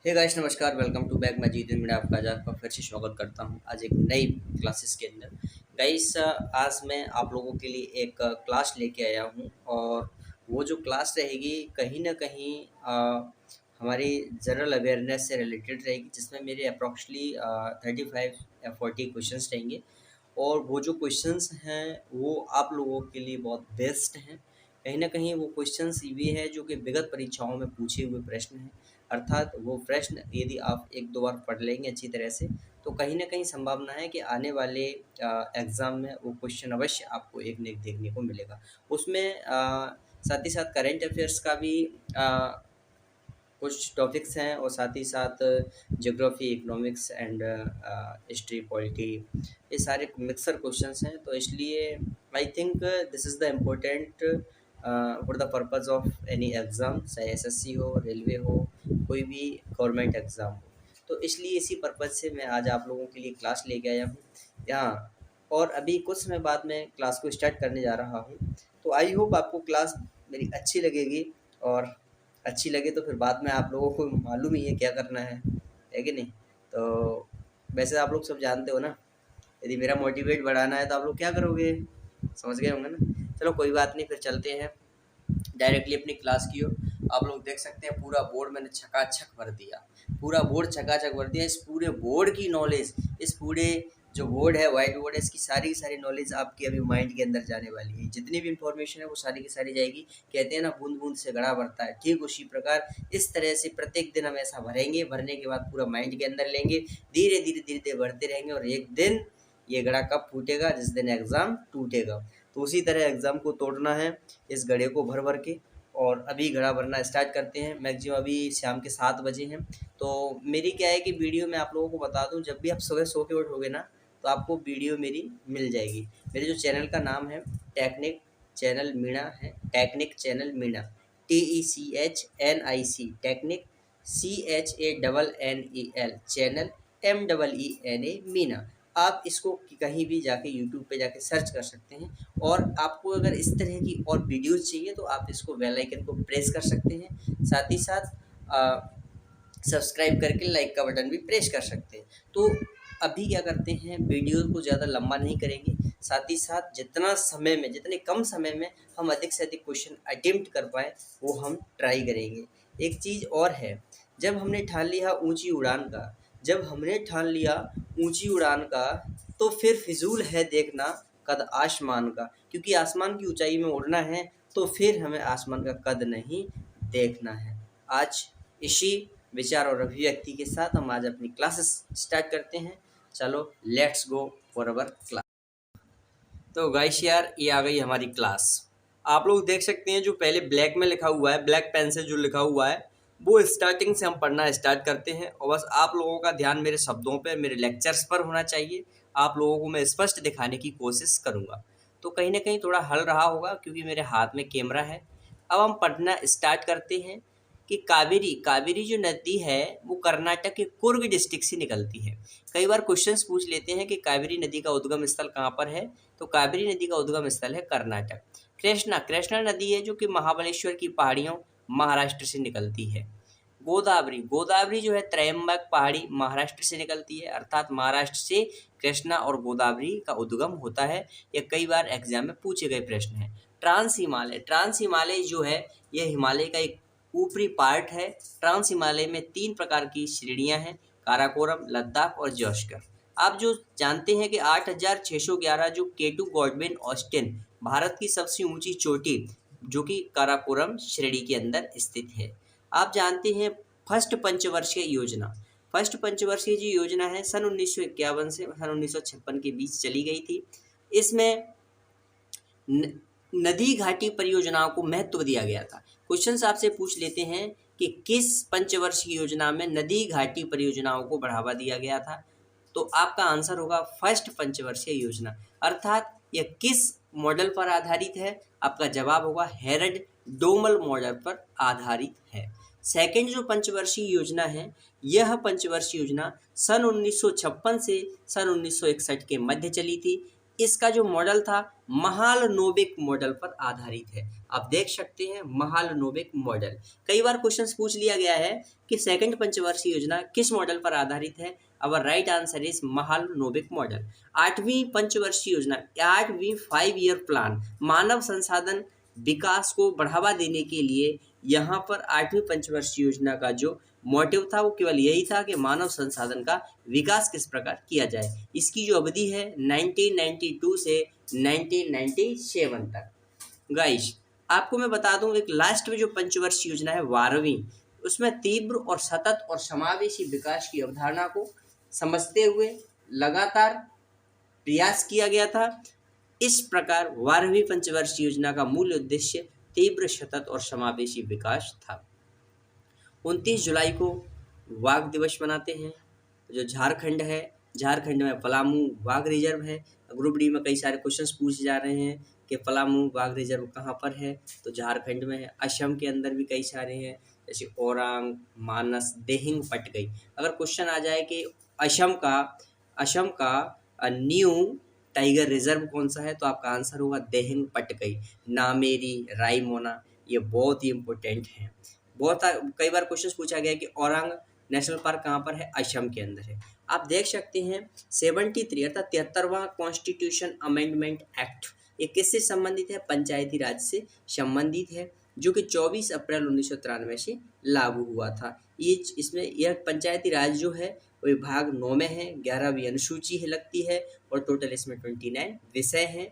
Hey guys, नमस्कार। Welcome to back मजीद मैं आपका फिर से स्वागत करता हूं आज एक नई क्लासेस के अंदर। गाइस, आज मैं आप लोगों के लिए एक क्लास लेके आया हूं और वो जो क्लास रहेगी कहीं ना कहीं हमारी जनरल अवेयरनेस से रिलेटेड रहेगी, जिसमें मेरे अप्रॉक्सीमेटली 35 या 40 क्वेश्चंस रहेंगे। और वो जो क्वेश्चंस हैं वो आप लोगों के लिए बहुत बेस्ट हैं। कहीं न कहीं वो क्वेश्चंस भी हैं जो कि विगत परीक्षाओं में पूछे हुए प्रश्न हैं। अर्थात वो प्रश्न यदि आप 1-2 बार पढ़ लेंगे अच्छी तरह से, तो कहीं न कहीं संभावना है कि आने वाले एग्ज़ाम में वो क्वेश्चन अवश्य आपको एक न एक देखने को मिलेगा। उसमें साथ ही साथ करंट अफ़ेयर्स का भी अ, कुछ टॉपिक्स हैं और साथ ही साथ geography, economics and history, polity, ये सारे मिक्सर क्वेश्चंस हैं। तो इसलिए I think this is the important for the purpose of any exam, चाहे एसएससी हो, रेलवे हो, कोई भी गवर्नमेंट एग्ज़ाम हो। तो इसलिए इसी पर्पज़ से मैं आज आप लोगों के लिए क्लास लेके आया हूँ यहाँ। और अभी कुछ समय बाद मैं क्लास को स्टार्ट करने जा रहा हूँ। तो आई होप आपको क्लास मेरी अच्छी लगेगी, और अच्छी लगे तो फिर बाद में आप लोगों को मालूम ही है क्या करना है कि नहीं? तो वैसे आप लोग सब जानते हो ना, यदि मेरा मोटिवेट बढ़ाना है तो आप लोग क्या करोगे? समझ गए होंगे ना? चलो कोई बात नहीं, फिर चलते हैं डायरेक्टली अपनी क्लास की ओर। आप लोग देख सकते हैं पूरा बोर्ड मैंने छकाछक भर दिया। पूरा बोर्ड छकाछक भर दिया। इस पूरे बोर्ड की नॉलेज, इस पूरे जो बोर्ड है, व्हाइट बोर्ड है, इसकी सारी की सारी नॉलेज आपके अभी माइंड के अंदर जाने वाली है। जितनी भी इंफॉर्मेशन है वो सारी की सारी जाएगी। कहते हैं ना, बूंद-बूंद से घड़ा भरता है, ठीक उसी प्रकार इस तरह से प्रत्येक दिन हम ऐसा भरेंगे, भरने के बाद पूरा माइंड के अंदर लेंगे, धीरे-धीरे, धीरे-धीरे भरते रहेंगे और एक दिन ये घड़ा कब फूटेगा? जिस दिन एग्ज़ाम टूटेगा। तो उसी तरह एग्ज़ाम को तोड़ना है, इस घड़े को भर-भर के। और अभी घड़ा भरना स्टार्ट करते हैं। मैक्सिमम अभी शाम के 7 बजे हैं। तो मेरी क्या है कि वीडियो मैं आप लोगों को बता दूं, जब भी आप सुबह सो के उठोगे ना, तो आपको वीडियो मेरी मिल जाएगी। मेरे जो चैनल का नाम है टेक्निक चैनल मीणा है, technique channel Meena, TECHNIC, technique CHANNEL, channel MEENA, Meena. आप इसको कहीं भी जाके यूट्यूब पे जाके सर्च कर सकते हैं। और आपको अगर इस तरह की और वीडियोज़ चाहिए तो आप इसको बेल आइकन को प्रेस कर सकते हैं। साथ ही साथ सब्सक्राइब करके लाइक का बटन भी प्रेस कर सकते हैं। तो अभी क्या करते हैं, वीडियो को ज़्यादा लंबा नहीं करेंगे। साथ ही साथ जितने कम समय में हम अधिक से अधिक क्वेश्चन अटेम्प्ट कर पाएँ, वो हम ट्राई करेंगे। एक चीज़ और है, जब हमने ठान लिया ऊँची उड़ान का जब हमने ठान लिया ऊँची उड़ान का, तो फिर फ़िज़ूल है देखना कद आसमान का। क्योंकि आसमान की ऊँचाई में उड़ना है, तो फिर हमें आसमान का कद नहीं देखना है। आज इसी विचार और अभिव्यक्ति के साथ हम आज अपनी क्लासेस स्टार्ट करते हैं। चलो let's go for our class. तो गाइस यार, ये आ गई हमारी क्लास। आप लोग देख सकते हैं जो पहले ब्लैक में लिखा हुआ है, ब्लैक पेन से जो लिखा हुआ है, वो स्टार्टिंग से हम पढ़ना स्टार्ट करते हैं। और बस आप लोगों का ध्यान मेरे शब्दों पे, मेरे लेक्चर्स पर होना चाहिए। आप लोगों को मैं स्पष्ट दिखाने की कोशिश करूँगा। तो कहीं न कहीं थोड़ा हल रहा होगा क्योंकि मेरे हाथ में कैमरा है। अब हम पढ़ना स्टार्ट करते हैं कि कावेरी कावेरी जो नदी है वो कर्नाटक के कुर्ग डिस्ट्रिक्ट से निकलती है। कई बार क्वेश्चंस पूछ लेते हैं कि कावेरी नदी का उद्गम स्थल कहाँ पर है? तो कावेरी नदी का उद्गम स्थल है कर्नाटक। कृष्णा कृष्णा नदी है जो कि महाबलेश्वर की पहाड़ियों महाराष्ट्र से निकलती है। गोदावरी गोदावरी जो है त्रयंबक पहाड़ी महाराष्ट्र से निकलती है, अर्थात महाराष्ट्र से कृष्णा और गोदावरी का उद्गम होता है। ये कई बार एग्जाम में पूछे गए प्रश्न है। ट्रांस हिमालय जो है यह हिमालय का एक ऊपरी पार्ट है। ट्रांस हिमालय में 3 प्रकार की श्रेणियां हैं, काराकोरम, लद्दाख और जॉस्कर। आप जो जानते हैं कि 8611 जो केटू गॉडविन ऑस्टिन भारत की सबसे ऊंची चोटी जो कि काराकोरम श्रेणी के अंदर स्थित है। आप जानते हैं फर्स्ट पंचवर्षीय जो योजना है सन 1951 से सन 1956 के बीच चली गई थी। इसमें नदी घाटी परियोजनाओं को महत्व दिया गया था। क्वेश्चन आपसे पूछ लेते हैं कि किस पंचवर्षीय योजना में नदी घाटी परियोजनाओं को बढ़ावा दिया गया था? तो आपका आंसर होगा फर्स्ट पंचवर्षीय योजना। अर्थात यह किस मॉडल पर आधारित है? आपका जवाब होगा हेरड डोमल मॉडल पर आधारित है। सेकेंड जो पंचवर्षीय योजना है, यह पंचवर्षीय योजना सन 1956 से सन 1961 के मध्य चली थी। इसका जो मॉडल था महालनोबिक मॉडल पर आधारित है। आप देख सकते हैं महालनोबिक मॉडल। कई बार क्वेश्चन पूछ लिया गया है कि सेकंड पंचवर्षीय योजना किस मॉडल पर आधारित है। Our right answer is Mahalanobis model. 8वीं पंचवर्षीय योजना, 8वीं 5 ईयर प्लान मानव संसाधन विकास को बढ़ावा देने के लिए यहाँ पर 8वीं पंचवर्षीय योजना का जो मोटिव था वो केवल यही था कि मानव संसाधन का विकास किस प्रकार किया जाए। इसकी जो अवधि है 1992 से 1997 तक। गाइस आपको मैं बता दूं, एक लास्ट में जो पंचवर्षीय योजना है 12वीं, उसमें तीव्र और सतत और समावेशी विकास की अवधारणा को समझते हुए लगातार प्रयास किया गया था। इस प्रकार 12वीं पंचवर्षीय योजना का मूल उद्देश्य तीव्र, सतत और समावेशी विकास था। 29 जुलाई को वाघ दिवस मनाते हैं। जो झारखंड है, झारखंड में पलामू वाघ रिजर्व है। ग्रुप डी में कई सारे क्वेश्चंस पूछे जा रहे हैं कि पलामू वाघ रिजर्व कहाँ पर है, तो झारखंड में है। असम के अंदर भी कई सारे हैं, जैसे ओरांग, मानस, देहिंग, पटकई। अगर क्वेश्चन आ जाए कि असम का न्यू टाइगर रिजर्व कौन सा है, तो आपका आंसर होगा देहिंग पटकई। नामेरी, रायमोना, ये बहुत ही इम्पोर्टेंट हैं। कई बार क्वेश्चन पूछा गया कि औरंग नेशनल पार्क कहाँ पर है, असम के अंदर है। आप देख सकते हैं 73 अर्थात 73वां कॉन्स्टिट्यूशन अमेंडमेंट एक्ट, ये किससे संबंधित है, पंचायती राज से संबंधित है, जो कि 24 अप्रैल 1993 से लागू हुआ था। इसमें यह पंचायती राज जो है वो विभाग 9 में है, 11वीं अनुसूची है लगती है, और टोटल इसमें 29 विषय हैं।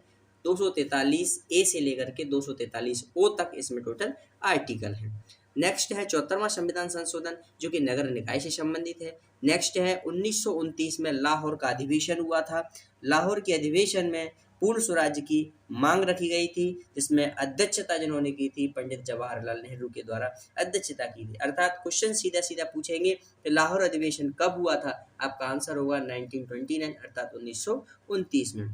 243 ए से लेकर के 243 ओ तक इसमें टोटल आर्टिकल हैं। नेक्स्ट है 74वां संविधान संशोधन, जो कि नगर निकाय से संबंधित है। नेक्स्ट है 1929 में लाहौर का अधिवेशन हुआ था। लाहौर के अधिवेशन में पूर्ण स्वराज्य की मांग रखी गई थी, जिसमें अध्यक्षता जिन्होंने की थी पंडित जवाहरलाल नेहरू के द्वारा अध्यक्षता की थी। अर्थात क्वेश्चन सीधा सीधा पूछेंगे कि लाहौर अधिवेशन कब हुआ था, आपका आंसर होगा 1929 अर्थात 1929 में।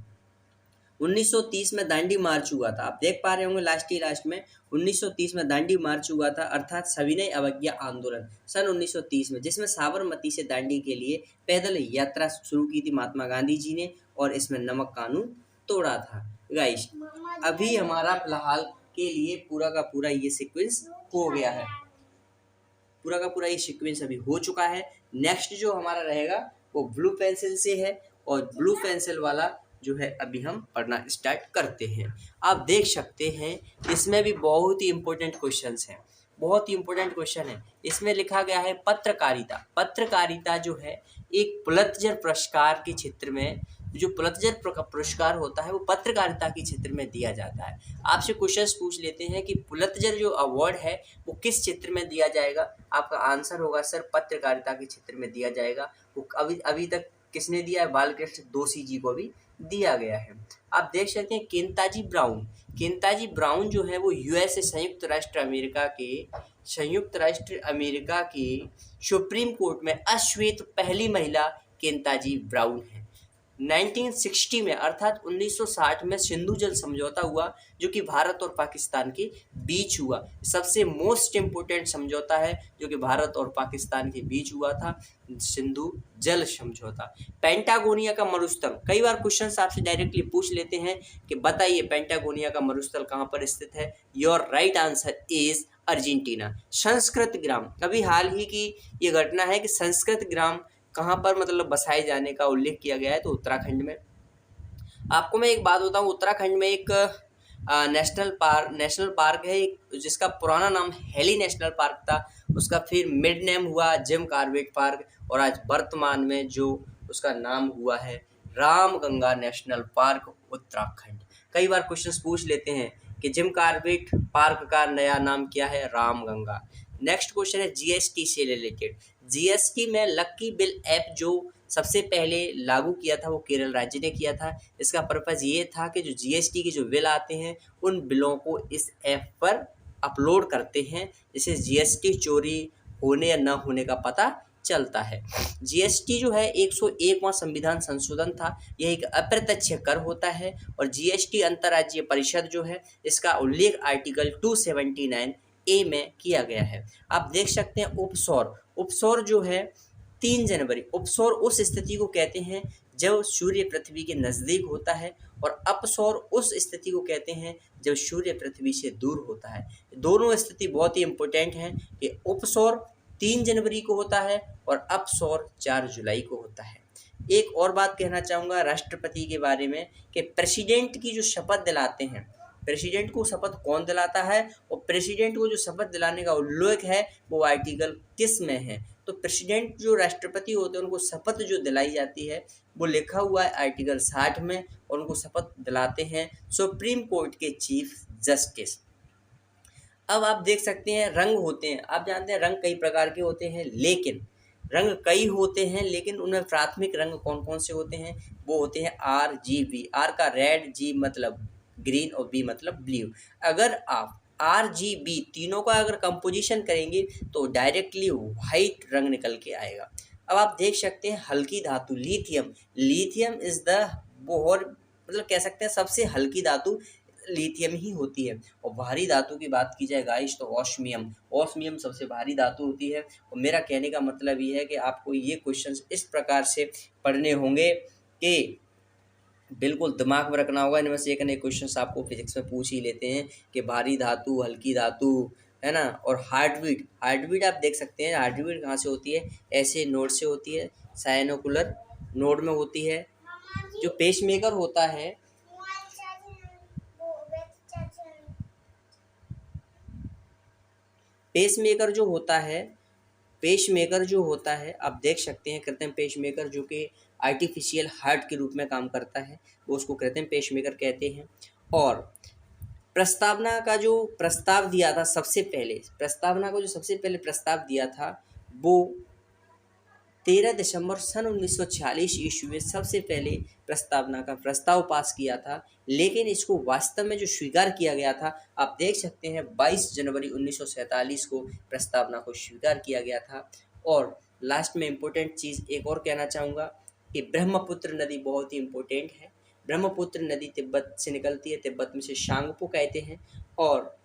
1930 में दांडी मार्च हुआ था। आप देख पा रहे होंगे लास्ट में 1930 में दांडी मार्च हुआ था, अर्थात सविनय अवज्ञा आंदोलन सन 1930 में, जिसमें साबरमती से दांडी के लिए पैदल यात्रा शुरू की थी महात्मा गांधी जी ने, और इसमें नमक कानून तोड़ा था। गाइस अभी हमारा फिलहाल के लिए पूरा का पूरा ये सीक्वेंस हो गया है, पूरा का पूरा ये सीक्वेंस अभी हो चुका है। नेक्स्ट जो हमारा रहेगा वो ब्लू पेंसिल से है, और ब्लू पेंसिल वाला जो है अभी हम पढ़ना स्टार्ट करते हैं। आप देख सकते हैं इसमें भी बहुत ही इंपॉर्टेंट क्वेश्चंस हैं, बहुत ही इंपॉर्टेंट क्वेश्चन है। इसमें लिखा गया है पत्रकारिता। पत्रकारिता जो है एक पुलित्जर पुरस्कार के क्षेत्र में, जो पुलित्जर पुरस्कार होता है वो पत्रकारिता के क्षेत्र में दिया जाता है। आपसे क्वेश्चंस पूछ लेते हैं कि पुलित्जर जो अवार्ड है वो किस क्षेत्र में दिया जाएगा, आपका आंसर होगा सर पत्रकारिता के क्षेत्र में दिया जाएगा। वो अभी तक किसने दिया है, बालकृष्ण दोषी जी को भी दिया गया है। आप देख सकते हैं केंताजी ब्राउन जो है वो यूएसए संयुक्त राष्ट्र अमेरिका के सुप्रीम कोर्ट में अश्वेत पहली महिला केंताजी ब्राउन है। 1960 में अर्थात 1960 में सिंधु जल समझौता हुआ, जो कि भारत और पाकिस्तान के बीच हुआ। सबसे मोस्ट इम्पोर्टेंट समझौता है जो कि भारत और पाकिस्तान के बीच हुआ था, सिंधु जल समझौता। पेंटागोनिया का मरुस्थल, कई बार क्वेश्चन आपसे डायरेक्टली पूछ लेते हैं कि बताइए पेंटागोनिया का मरुस्थल कहाँ पर स्थित है। Your right answer is Argentina. संस्कृत ग्राम, अभी हाल ही की ये घटना है कि संस्कृत ग्राम कहाँ पर मतलब बसाए जाने का उल्लेख किया गया है, तो उत्तराखंड में। आपको मैं एक बात बताऊँ, उत्तराखंड में एक नेशनल पार्क है जिसका पुराना नाम हेली नेशनल पार्क था, उसका फिर मिड नेम हुआ जिम कॉर्बेट पार्क, और आज वर्तमान में जो उसका नाम हुआ है रामगंगा नेशनल पार्क उत्तराखंड। कई बार क्वेश्चंस पूछ लेते हैं कि जिम कॉर्बेट पार्क का नया नाम क्या है, रामगंगा। नेक्स्ट क्वेश्चन है जीएसटी से रिलेटेड। जीएसटी में लक्की बिल ऐप जो सबसे पहले लागू किया था वो केरल राज्य ने किया था। इसका पर्पज़ ये था कि जो जीएसटी के जो बिल आते हैं उन बिलों को इस ऐप पर अपलोड करते हैं, जिससे जीएसटी चोरी होने या न होने का पता चलता है। जीएसटी जो है 101वां संविधान संशोधन था, यह एक अप्रत्यक्ष कर होता है, और जीएसटी अंतर्राज्यीय परिषद जो है इसका उल्लेख आर्टिकल 279 ए में किया गया है। आप देख सकते हैं उपसौर जो है 3 जनवरी, उपसौर उस स्थिति को कहते हैं जब सूर्य पृथ्वी के नज़दीक होता है और अपसौर उस स्थिति को कहते हैं जब सूर्य पृथ्वी से दूर होता है। दोनों स्थिति बहुत ही इम्पोर्टेंट हैं कि उपसौर 3 जनवरी को होता है और अपसौर 4 जुलाई को होता है। एक और बात कहना चाहूँगा राष्ट्रपति के बारे में कि प्रेसिडेंट की जो शपथ दिलाते हैं, प्रेसिडेंट को शपथ कौन दिलाता है और प्रेसिडेंट को जो शपथ दिलाने का उल्लेख है वो आर्टिकल किस में है। तो प्रेसिडेंट जो राष्ट्रपति होते हैं उनको शपथ जो दिलाई जाती है वो लिखा हुआ है आर्टिकल 60 में, और उनको शपथ दिलाते हैं सुप्रीम कोर्ट के चीफ जस्टिस। अब आप देख सकते हैं रंग होते हैं, आप जानते हैं रंग कई प्रकार के होते हैं, लेकिन रंग कई होते हैं लेकिन उनमें प्राथमिक रंग कौन कौन से होते हैं, वो होते हैं RGB। आर का रेड, जी मतलब ग्रीन और बी मतलब ब्लू। अगर आप RGB तीनों का अगर कंपोजिशन करेंगे तो डायरेक्टली वाइट रंग निकल के आएगा। अब आप देख सकते हैं हल्की धातु लिथियम, लिथियम इज द बहुत मतलब कह सकते हैं सबसे हल्की धातु लिथियम ही होती है। और भारी धातु की बात की जाए गाइस तो ऑस्मियम, ऑस्मियम सबसे भारी धातु होती है। और मेरा कहने का मतलब ये है कि आपको ये क्वेश्चंस इस प्रकार से पढ़ने होंगे कि बिल्कुल दिमाग में रखना होगा। इनमें से एक न एक क्वेश्चंस आपको फिजिक्स में पूछ ही लेते हैं कि भारी धातु, हल्की धातु, है ना। और हार्टबीट, हार्टबीट आप देख सकते हैं हार्टबीट कहाँ से होती है, ऐसे नोड से होती है, साइनोकुलर नोड में होती है। जो पेसमेकर होता है, पेसमेकर जो होता है, पेसमेकर जो होता है आप देख सकते हैं कृत्रिम पेसमेकर जो कि आर्टिफिशियल हार्ट के रूप में काम करता है, वो उसको कृत्रिम पेसमेकर कहते हैं। और प्रस्तावना का जो प्रस्ताव दिया था सबसे पहले, प्रस्तावना को जो सबसे पहले प्रस्ताव दिया था वो 13 दिसंबर सन 1946 ईस्वी में सबसे पहले प्रस्तावना का प्रस्ताव पास किया था। लेकिन इसको वास्तव में जो स्वीकार किया गया था, आप देख सकते हैं 22 जनवरी 1947 को प्रस्तावना को स्वीकार किया गया था। और लास्ट में इम्पोर्टेंट चीज़ एक और कहना चाहूँगा कि ब्रह्मपुत्र नदी बहुत ही इम्पोर्टेंट है। ब्रह्मपुत्र नदी तिब्बत से निकलती है, तिब्बत में से शांगपो कहते हैं। और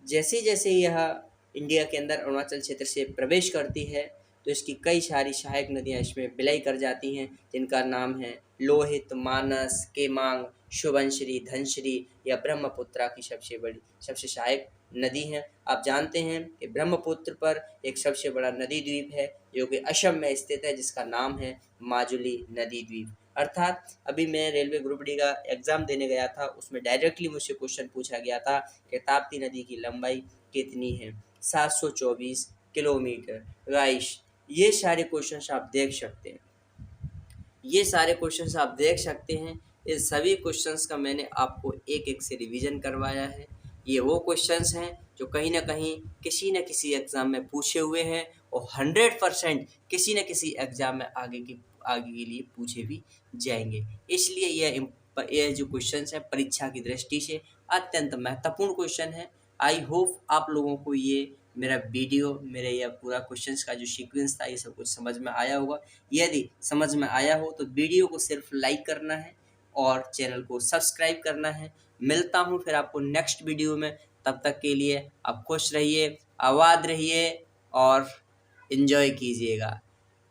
जैसे जैसे यह इंडिया के अंदर अरुणाचल क्षेत्र से प्रवेश करती है तो इसकी कई सारी सहायक नदियाँ इसमें विलय कर जाती हैं, जिनका नाम है लोहित, मानस, केमांग, शुभंश्री, धनश्री या ब्रह्मपुत्रा की सबसे बड़ी सबसे सहायक नदी है। आप जानते हैं कि ब्रह्मपुत्र पर एक सबसे बड़ा नदी द्वीप है जो कि असम में स्थित है, जिसका नाम है माजुली नदी द्वीप। अर्थात अभी मैं रेलवे ग्रुप डी का एग्ज़ाम देने गया था, उसमें डायरेक्टली मुझसे क्वेश्चन पूछा गया था कि ताप्ती नदी की लंबाई कितनी है, 724 किलोमीटर। गाइस ये सारे क्वेश्चंस आप देख सकते हैं, ये सारे क्वेश्चंस आप देख सकते हैं। इन सभी क्वेश्चंस का मैंने आपको एक एक से रिवीजन करवाया है। ये वो क्वेश्चंस हैं जो कहीं ना कहीं किसी न किसी एग्ज़ाम में पूछे हुए हैं और 100% किसी न किसी एग्ज़ाम में आगे के लिए पूछे भी जाएंगे। इसलिए यह जो क्वेश्चंस है परीक्षा की दृष्टि से अत्यंत महत्वपूर्ण क्वेश्चन है। आई होप आप लोगों को ये मेरा वीडियो, मेरे यह पूरा क्वेश्चंस का जो सीक्वेंस था ये सब कुछ समझ में आया होगा। यदि समझ में आया हो तो वीडियो को सिर्फ लाइक करना है और चैनल को सब्सक्राइब करना है। मिलता हूँ फिर आपको नेक्स्ट वीडियो में, तब तक के लिए आप खुश रहिए, आबाद रहिए और इन्जॉय कीजिएगा।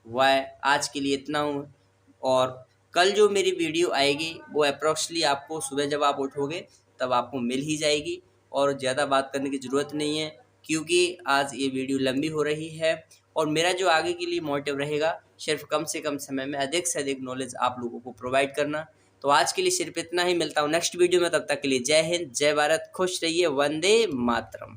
वह आज के लिए इतना हूँ। और कल जो मेरी वीडियो आएगी वो अप्रॉक्सली आपको सुबह जब आप उठोगे तब आपको मिल ही जाएगी, और ज़्यादा बात करने की ज़रूरत नहीं है क्योंकि आज ये वीडियो लंबी हो रही है। और मेरा जो आगे के लिए मोटिव रहेगा सिर्फ कम से कम समय में अधिक से अधिक नॉलेज आप लोगों को प्रोवाइड करना। तो आज के लिए सिर्फ इतना ही, मिलता हूँ नेक्स्ट वीडियो में, तब तक के लिए जय हिंद, जय भारत, खुश रहिए, वंदे मातरम।